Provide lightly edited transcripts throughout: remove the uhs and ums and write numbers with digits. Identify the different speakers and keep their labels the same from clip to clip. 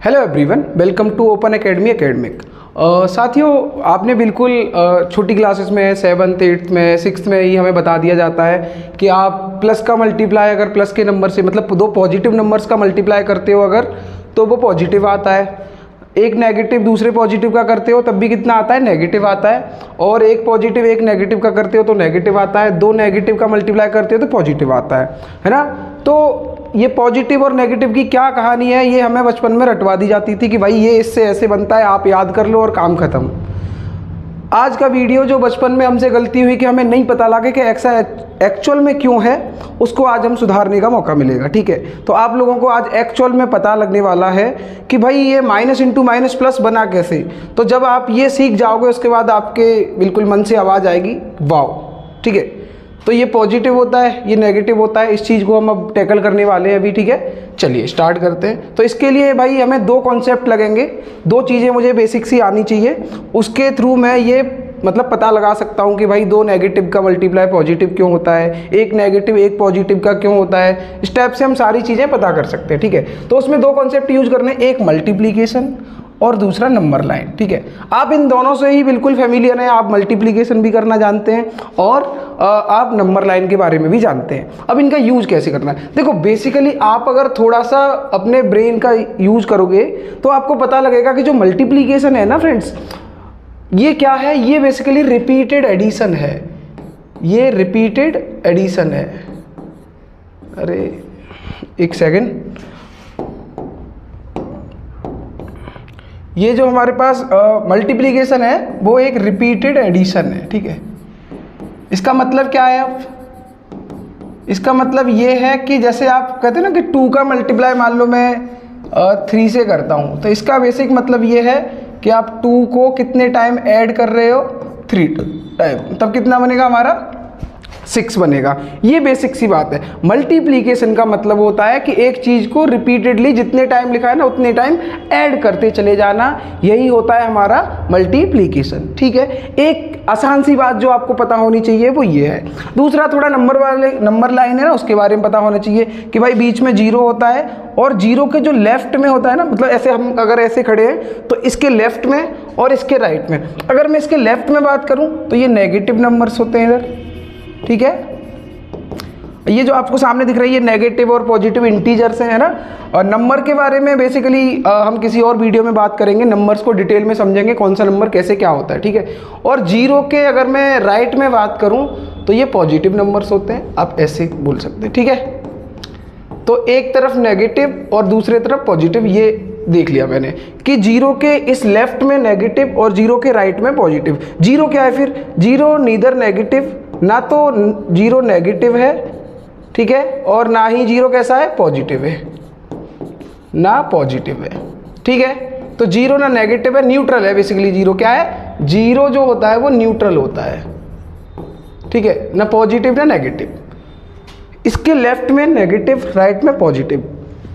Speaker 1: Hello everyone, welcome to open academy academic. साथियों, आपने बिल्कुल छोटी क्लासेस में 7th 8th में 6th में ही हमें बता दिया जाता है कि आप प्लस का मल्टीप्लाई अगर प्लस के नंबर से मतलब दो पॉजिटिव नंबर्स का मल्टीप्लाई करते हो अगर तो वो पॉजिटिव आता है, एक नेगेटिव दूसरे पॉजिटिव का करते हो तब भी कितना आता है, नेगेटिव आता है, और एक पॉजिटिव एक नेगेटिव का करते हो तो नेगेटिव आता है, दो नेगेटिव का मल्टीप्लाई करते हो तो पॉजिटिव आता है ना। तो ये पॉजिटिव और नेगेटिव की क्या कहानी है, ये हमें बचपन में रटवा दी जाती थी कि भाई ये इससे ऐसे बनता है, आप याद कर लो और काम खत्म। आज का वीडियो जो बचपन में हमसे गलती हुई कि हमें नहीं पता लगा कि ऐसा एक्चुअल में क्यों है, उसको आज हम सुधारने का मौका मिलेगा। ठीक है, तो आप लोगों को आज एक्चुअल में पता लगने वाला है कि भाई ये माइनस इंटू माइनस प्लस बना कैसे। तो जब आप ये सीख जाओगे उसके बाद आपके बिल्कुल मन से आवाज़ आएगी वाओ। ठीक है, तो ये पॉजिटिव होता है, ये नेगेटिव होता है, इस चीज़ को हम अब टैकल करने वाले हैं अभी। ठीक है, चलिए स्टार्ट करते हैं। तो इसके लिए भाई हमें दो कॉन्सेप्ट लगेंगे, दो चीज़ें मुझे बेसिक सी आनी चाहिए, उसके थ्रू मैं ये मतलब पता लगा सकता हूँ कि भाई दो नेगेटिव का मल्टीप्लाई पॉजिटिव क्यों होता है, एक नेगेटिव एक पॉजिटिव का क्यों होता है। इस टाइप से हम सारी चीज़ें पता कर सकते हैं। ठीक है, तो उसमें दो कॉन्सेप्ट यूज करने, एक मल्टीप्लीकेशन और दूसरा नंबर लाइन। ठीक है, आप इन दोनों से ही बिल्कुल फेमिलियर हैं, आप मल्टीप्लिकेशन भी करना जानते हैं और आप नंबर लाइन के बारे में भी जानते हैं। अब इनका यूज कैसे करना है, देखो बेसिकली आप अगर थोड़ा सा अपने ब्रेन का यूज करोगे तो आपको पता लगेगा कि जो मल्टीप्लिकेशन है ना फ्रेंड्स, ये क्या है, ये बेसिकली रिपीटेड एडिशन है। ये रिपीटेड एडिशन है। अरे एक सेकेंड, ये जो हमारे पास मल्टीप्लिकेशन है वो एक रिपीटेड एडिशन है। ठीक है, इसका मतलब क्या है, अब इसका मतलब ये है कि जैसे आप कहते हैं ना कि 2 का मल्टीप्लाई मान लो मैं 3 से करता हूँ, तो इसका बेसिक मतलब ये है कि आप 2 को कितने टाइम ऐड कर रहे हो, 3 टाइम, तब कितना बनेगा हमारा 6 बनेगा। ये बेसिक सी बात है। मल्टीप्लिकेशन का मतलब होता है कि एक चीज़ को रिपीटेडली जितने टाइम लिखा है ना उतने टाइम ऐड करते चले जाना, यही होता है हमारा मल्टीप्लिकेशन। ठीक है, एक आसान सी बात जो आपको पता होनी चाहिए वो ये है। दूसरा थोड़ा नंबर लाइन है ना, उसके बारे में पता होना चाहिए कि भाई बीच में 0 होता है और 0 के जो लेफ्ट में होता है ना, मतलब ऐसे हम अगर ऐसे खड़े हैं तो इसके लेफ्ट में और इसके राइट में, अगर मैं इसके लेफ्ट में बात करूं तो ये नेगेटिव नंबर्स होते हैं इधर। ठीक है, ये जो आपको सामने दिख रही है ये नेगेटिव और पॉजिटिव इंटीजर्स हैं, है ना। और नंबर के बारे में बेसिकली हम किसी और वीडियो में बात करेंगे, नंबर्स को डिटेल में समझेंगे कौन सा नंबर कैसे क्या होता है। ठीक है, और 0 के अगर मैं राइट में बात करूं तो ये पॉजिटिव नंबर्स होते हैं, आप ऐसे बोल सकते हैं। ठीक है, तो एक तरफ नेगेटिव और दूसरे तरफ पॉजिटिव, ये देख लिया मैंने कि 0 के इस लेफ्ट में नेगेटिव और 0 के राइट में पॉजिटिव। 0 क्या है फिर, 0 नीदर नेगेटिव, ना तो 0 नेगेटिव है, ठीक है, और ना ही 0 कैसा है, पॉजिटिव है, ना पॉजिटिव है। ठीक है, तो 0 ना नेगेटिव है, न्यूट्रल है बेसिकली। 0 क्या है, 0 जो होता है वो न्यूट्रल होता है। ठीक है, ना पॉजिटिव ना नेगेटिव। इसके लेफ्ट में नेगेटिव, राइट में पॉजिटिव।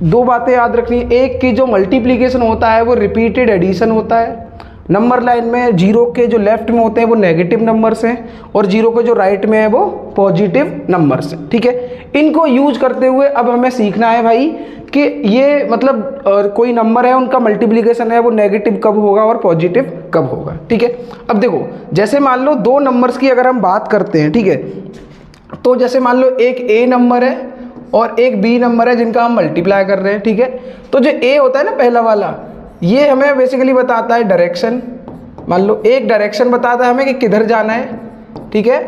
Speaker 1: दो बातें याद रखनी है, एक की जो मल्टीप्लिकेशन होता है वो रिपीटेड एडिशन होता है। नंबर लाइन में 0 के जो लेफ्ट में होते हैं वो नेगेटिव नंबर्स हैं और 0 के जो राइट में है वो पॉजिटिव नंबर्स हैं। ठीक है, इनको यूज करते हुए अब हमें सीखना है भाई कि ये मतलब कोई नंबर है उनका मल्टीप्लिकेशन है वो नेगेटिव कब होगा और पॉजिटिव कब होगा। ठीक है, अब देखो जैसे मान लो दो नंबर्स की अगर हम बात करते हैं, ठीक है, तो जैसे मान लो एक ए नंबर है और एक बी नंबर है जिनका हम मल्टीप्लाई कर रहे हैं। ठीक है, तो जो ए होता है ना पहला वाला, ये हमें बेसिकली बताता है डायरेक्शन। मान लो एक डायरेक्शन बताता है हमें कि किधर जाना है। ठीक है,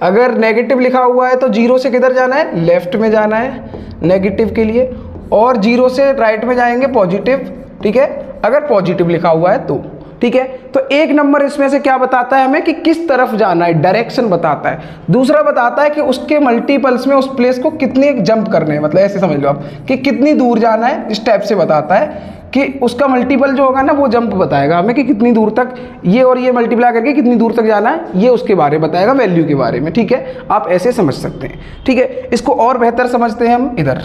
Speaker 1: अगर नेगेटिव लिखा हुआ है तो 0 से किधर जाना है, लेफ्ट में जाना है नेगेटिव के लिए, और 0 से राइट में जाएंगे पॉजिटिव। ठीक है, अगर पॉजिटिव लिखा हुआ है तो। ठीक है, तो एक नंबर इसमें से क्या बताता है हमें कि किस तरफ जाना है, डायरेक्शन बताता है। दूसरा बताता है कि उसके मल्टीपल्स में उस प्लेस को कितने जंप करने हैं, मतलब ऐसे समझ लो आप कि कितनी दूर जाना है। इस टाइप से बताता है कि उसका मल्टीपल जो होगा ना वो जंप बताएगा हमें कि कितनी दूर तक ये और ये मल्टीप्लाई करके कितनी दूर तक जाना है, ये उसके बारे में बताएगा, वैल्यू के बारे में। ठीक है, आप ऐसे समझ सकते हैं। ठीक है, इसको और बेहतर समझते हैं हम इधर।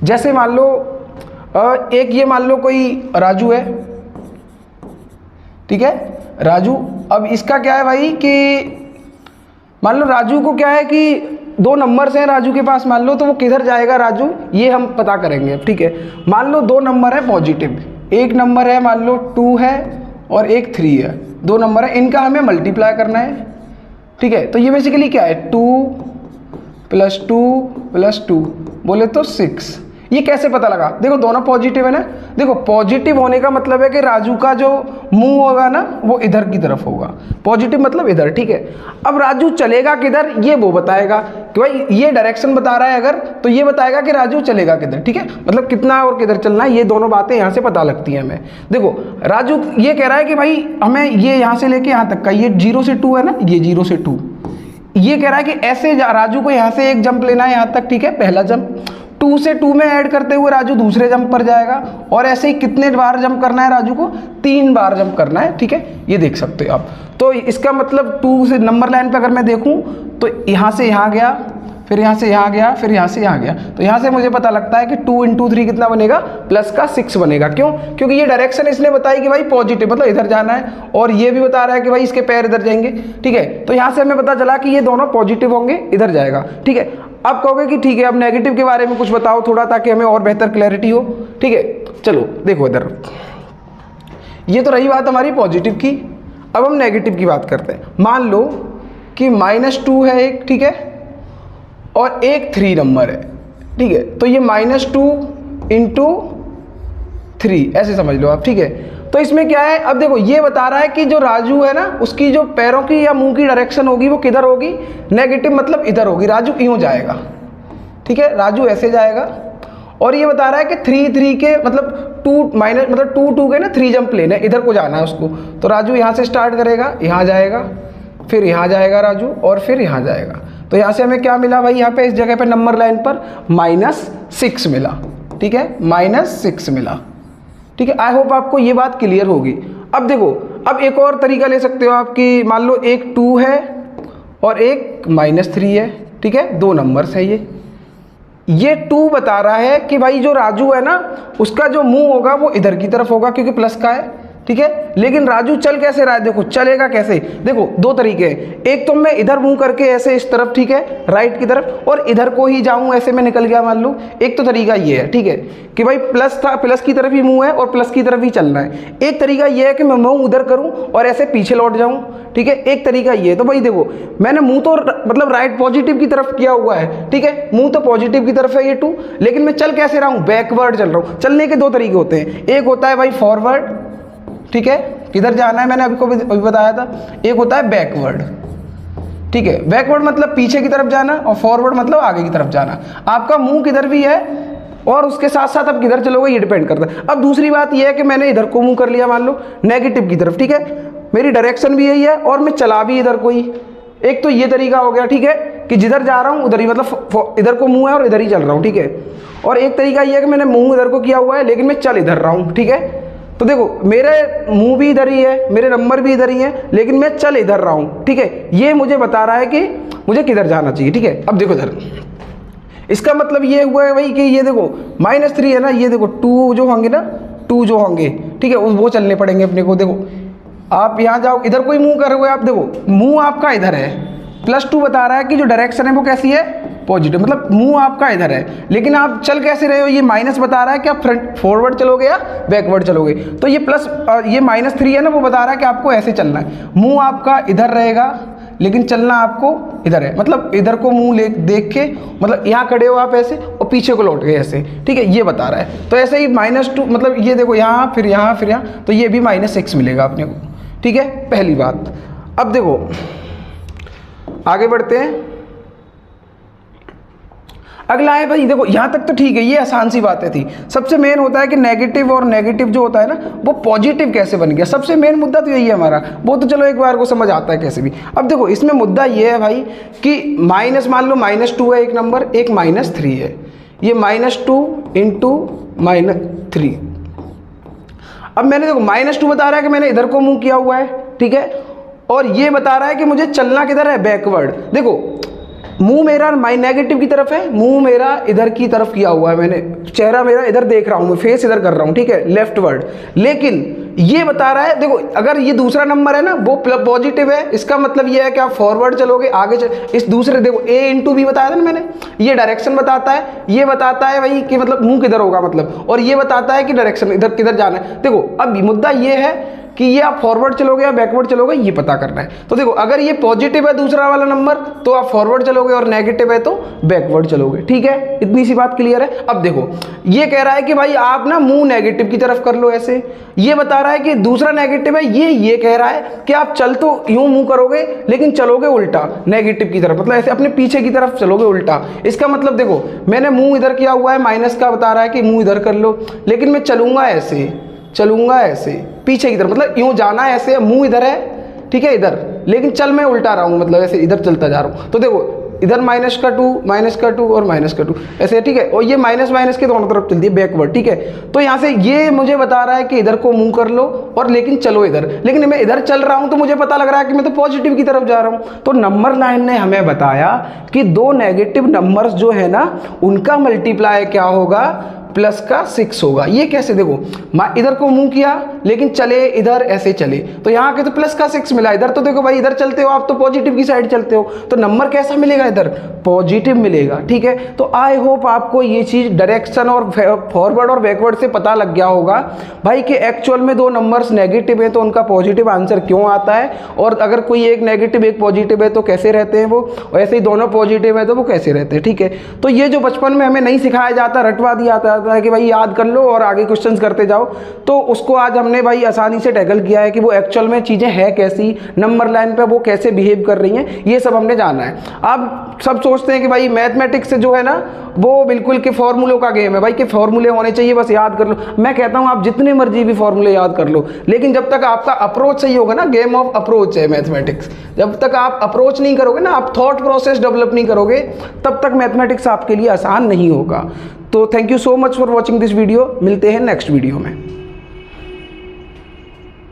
Speaker 1: जैसे मान लो एक ये मान लो कोई राजू है। ठीक है, राजू, अब इसका क्या है भाई कि मान लो राजू को क्या है कि दो नंबर्स हैं राजू के पास, मान लो, तो वो किधर जाएगा राजू, ये हम पता करेंगे। ठीक है, मान लो दो नंबर है पॉजिटिव, एक नंबर है मान लो 2 है और एक 3 है, 2 नंबर है, इनका हमें मल्टीप्लाई करना है, ठीक है। तो ये बेसिकली क्या है, 2 + 2 + 2 बोले तो 6। ये कैसे पता लगा, देखो दोनों पॉजिटिव है ना, देखो पॉजिटिव होने का मतलब है कि राजू का जो मुंह होगा ना वो इधर की तरफ होगा, पॉजिटिव मतलब इधर, ठीक है। अब राजू चलेगा किधर ये वो बताएगा कि भाई ये डायरेक्शन बता रहा है अगर, तो ये बताएगा कि राजू चलेगा किधर, ठीक है, मतलब कितना और किधर चलना है, ये दोनों बातें यहाँ से पता लगती हैं हमें। देखो राजू ये कह रहा है कि भाई हमें ये यहाँ से लेके यहाँ तक का, ये 0 से 2 है ना, ये 0 से 2, ये कह रहा है कि ऐसे राजू को यहाँ से एक जंप लेना है यहाँ तक, ठीक है, पहला जंप, 2 से 2 में ऐड करते हुए राजू दूसरे जंप पर जाएगा, और ऐसे ही कितने बार जंप करना है राजू को, 3 बार जंप करना है, ठीक है, ये देख सकते हो आप। तो इसका मतलब 2 से नंबर लाइन पे अगर मैं देखूं तो यहाँ से यहाँ गया, फिर यहाँ से यहाँ गया, फिर यहाँ से यहाँ गया, तो यहाँ से मुझे पता लगता है कि 2 × 3 कितना बनेगा, प्लस का 6 बनेगा। क्यों, क्योंकि ये डायरेक्शन इसने बताई कि भाई पॉजिटिव मतलब इधर जाना है, और ये भी बता रहा है कि भाई इसके पैर इधर जाएंगे, ठीक है। तो यहाँ से हमें पता चला कि ये दोनों पॉजिटिव होंगे, इधर जाएगा, ठीक है। अब कहोगे कि ठीक है अब नेगेटिव के बारे में कुछ बताओ थोड़ा, ताकि हमें और बेहतर क्लैरिटी हो, ठीक है। चलो देखो इधर, ये तो रही बात हमारी पॉजिटिव की। अब हम नेगेटिव की बात करते हैं। मान लो कि -2 है एक, ठीक है, और एक 3 नंबर है, ठीक है। तो ये -2 × 3 ऐसे समझ लो आप, ठीक है। तो इसमें क्या है, अब देखो ये बता रहा है कि जो राजू है ना उसकी जो पैरों की या मुंह की डायरेक्शन होगी वो किधर होगी, नेगेटिव मतलब इधर होगी, राजू यूँ जाएगा, ठीक है, राजू ऐसे जाएगा। और ये बता रहा है कि 3 के मतलब 2 माइनस मतलब 2 के ना 3 जंप लेने, इधर को जाना है उसको। तो राजू यहाँ से स्टार्ट करेगा, यहाँ जाएगा, फिर यहाँ जाएगा राजू, और फिर यहाँ जाएगा। तो यहाँ से हमें क्या मिला भाई, यहाँ पे इस जगह पे नंबर लाइन पर -6 मिला, ठीक है, -6 मिला, ठीक है। आई होप आपको ये बात क्लियर होगी। अब देखो, अब एक और तरीका ले सकते हो आप कि मान लो एक 2 है और एक -3 है, ठीक है, 2 नंबर्स है ये 2 बता रहा है कि भाई जो राजू है ना उसका जो मुंह होगा वो इधर की तरफ होगा क्योंकि प्लस का है, ठीक है। लेकिन राजू चल कैसे रहा है, देखो चलेगा कैसे, देखो 2 तरीके हैं। एक तो मैं इधर मुंह करके ऐसे इस तरफ, ठीक है, राइट की तरफ, और इधर को ही जाऊं ऐसे में निकल गया मान लो। एक तो तरीका ये है, ठीक है, कि भाई प्लस था, प्लस की तरफ ही मुंह है और प्लस की तरफ ही चलना है। एक तरीका ये है कि मैं मुंह उधर करूं और ऐसे पीछे लौट जाऊं, ठीक है, एक तरीका ये है। तो भाई देखो मैंने मुंह तो मतलब राइट पॉजिटिव की तरफ किया हुआ है, ठीक है, मुंह तो पॉजिटिव की तरफ है ये 2, लेकिन मैं चल कैसे रहा हूँ, बैकवर्ड चल रहा हूँ। चलने के 2 तरीके होते हैं, एक होता है भाई फॉरवर्ड, ठीक है, किधर जाना है मैंने अभी बताया था, एक होता है बैकवर्ड, ठीक है। बैकवर्ड मतलब पीछे की तरफ जाना और फॉरवर्ड मतलब आगे की तरफ जाना। आपका मुंह किधर भी है और उसके साथ साथ आप किधर चलोगे ये डिपेंड करता है। अब दूसरी बात ये है कि मैंने इधर को मुंह कर लिया मान लो नेगेटिव की तरफ, ठीक है, मेरी डायरेक्शन भी यही है और मैं चला भी इधर को ही। एक तो ये तरीका हो गया, ठीक है, कि जिधर जा रहा हूँ उधर ही मतलब इधर को मुंह है और इधर ही चल रहा हूँ, ठीक है। और एक तरीका ये है कि मैंने मुंह इधर को किया हुआ है लेकिन मैं चल इधर रहा हूँ, ठीक है। तो देखो मेरे मुंह भी इधर ही है, मेरे नंबर भी इधर ही है, लेकिन मैं चल इधर रहा हूँ, ठीक है। ये मुझे बता रहा है कि मुझे किधर जाना चाहिए, ठीक है। अब देखो इधर, इसका मतलब ये हुआ है भाई कि ये देखो -3 है ना, ये देखो 2 जो होंगे ना, 2 जो होंगे, ठीक है, वो चलने पड़ेंगे अपने को। देखो आप यहाँ जाओ, इधर कोई मुंह कर रहे हो आप, देखो मुंह आपका इधर है, +2 बता रहा है कि जो डायरेक्शन है वो कैसी है, पॉजिटिव, मतलब मुंह आपका इधर है, लेकिन आप चल कैसे रहे हो, ये माइनस बता रहा है कि आप फ्रंट फॉरवर्ड चलोगे या बैकवर्ड चलोगे। तो ये प्लस ये -3 है ना, वो बता रहा है कि आपको ऐसे चलना है, मुंह आपका इधर रहेगा लेकिन चलना आपको इधर है, मतलब इधर को मुंह देख के, मतलब यहाँ खड़े हो आप ऐसे और पीछे को लौट गए ऐसे, ठीक है, ये बता रहा है। तो ऐसे ही -2 मतलब ये देखो यहाँ फिर यहाँ फिर यहाँ, तो ये भी -6 मिलेगा अपने को, ठीक है, पहली बात। अब देखो आगे बढ़ते हैं, अगला है भाई, देखो यहाँ तक तो ठीक है, ये आसान सी बातें थी। सबसे मेन होता है कि नेगेटिव और नेगेटिव जो होता है ना वो पॉजिटिव कैसे बन गया, सबसे मेन मुद्दा तो यही है हमारा। वो तो चलो एक बार को समझ आता है कैसे भी। अब देखो इसमें मुद्दा ये है भाई कि माइनस, मान लो -2 है एक नंबर, एक -3 है, ये -2 × -3। अब मैंने देखो -2 बता रहा है कि मैंने इधर को मुंह किया हुआ है, ठीक है, और ये बता रहा है कि मुझे चलना किधर है, बैकवर्ड। देखो मुंह मेरा नेगेटिव की तरफ है, मुंह मेरा इधर की तरफ किया हुआ है, मैंने चेहरा मेरा इधर देख रहा हूँ, मैं फेस इधर कर रहा हूँ, ठीक है, लेफ्टवर्ड। लेकिन ये बता रहा है, देखो अगर ये दूसरा नंबर है ना वो पॉजिटिव है, इसका मतलब ये है कि आप फॉरवर्ड चलोगे, आगे इस दूसरे देखो a इंटू बी बताया था ना मैंने, ये डायरेक्शन बताता है, ये बताता है भाई कि मतलब मुंह किधर होगा मतलब, और ये बताता है कि डायरेक्शन इधर किधर जाना है। देखो अब मुद्दा ये है कि ये आप फॉरवर्ड चलोगे या बैकवर्ड चलोगे ये पता करना है। तो देखो अगर ये पॉजिटिव है दूसरा वाला नंबर तो आप फॉरवर्ड चलोगे और नेगेटिव है तो बैकवर्ड चलोगे, ठीक है, इतनी सी बात क्लियर है। अब देखो ये कह रहा है कि भाई आप ना मुंह नेगेटिव की तरफ कर लो ऐसे, ये बता रहा है कि दूसरा नेगेटिव है, ये कह रहा है कि आप चल तो यूं मुंह करोगे लेकिन चलोगे उल्टा नेगेटिव की तरफ, मतलब ऐसे अपने पीछे की तरफ चलोगे उल्टा। इसका मतलब देखो मैंने मुंह इधर किया हुआ है, माइनस का बता रहा है कि मुंह इधर कर लो, लेकिन मैं चलूंगा ऐसे, चलूंगा ऐसे पीछे की तरफ, मतलब यूं जाना है ऐसे, मुंह इधर है, ठीक है इधर, लेकिन चल मैं उल्टा रहा हूं, मतलब ऐसे इधर चलता जा रहा हूं। तो देखो इधर माइनस का 2 और माइनस का 2 ऐसे, ठीक है, और ये माइनस माइनस के दोनों तरफ चलती है बैकवर्ड, ठीक है। तो यहाँ से ये मुझे बता रहा है कि इधर को मुंह कर लो और लेकिन चलो इधर, लेकिन मैं इधर चल रहा हूं तो मुझे पता लग रहा है कि मैं तो पॉजिटिव की तरफ जा रहा हूं। तो नंबर लाइन ने हमें बताया कि दो नेगेटिव नंबर्स जो है ना उनका मल्टीप्लाई क्या होगा, प्लस का 6 होगा। ये कैसे, देखो इधर को मुंह किया लेकिन चले इधर ऐसे चले, तो यहाँ के तो प्लस का 6 मिला, इधर तो देखो भाई इधर चलते हो आप तो पॉजिटिव की साइड चलते हो, तो नंबर कैसा मिलेगा, इधर पॉजिटिव मिलेगा, ठीक है। तो आई होप आपको ये चीज डायरेक्शन और फॉरवर्ड और बैकवर्ड से पता लग गया होगा भाई कि एक्चुअल में दो नंबर्स नेगेटिव है तो उनका पॉजिटिव आंसर क्यों आता है, और अगर कोई एक नेगेटिव एक पॉजिटिव है तो कैसे रहते हैं वो, और ऐसे ही दोनों पॉजिटिव है तो वो कैसे रहते हैं, ठीक है। तो ये जो बचपन में हमें नहीं सिखाया जाता, रटवा दिया जाता है कि भाई याद कर लो और आगे क्वेश्चंस करते जाओ, तो उसको आज हमने भाई आसानी से टैकल किया है कि वो एक्चुअल में चीजें है कैसी, नंबर लाइन पे वो कैसे बिहेव कर रही हैं, ये सब हमने जाना है। आप सब सोचते हैं कि भाई मैथमेटिक्स जो है ना वो बिल्कुल के फॉर्मूलों का गेम है, भाई के फॉर्मूले होने चाहिए बस याद कर लो। मैं कहता हूं आप जितने मर्जी भी फॉर्मूले याद कर लो, लेकिन जब तक आपका अप्रोच सही होगा ना, गेम ऑफ अप्रोच है मैथमेटिक्स, जब तक आप अप्रोच नहीं करोगे ना, आप थॉट प्रोसेस डेवलप नहीं करोगे, तब तक मैथमेटिक्स आपके लिए आसान नहीं होगा। तो thank you so much for watching this video, मिलते हैं नेक्स्ट वीडियो में।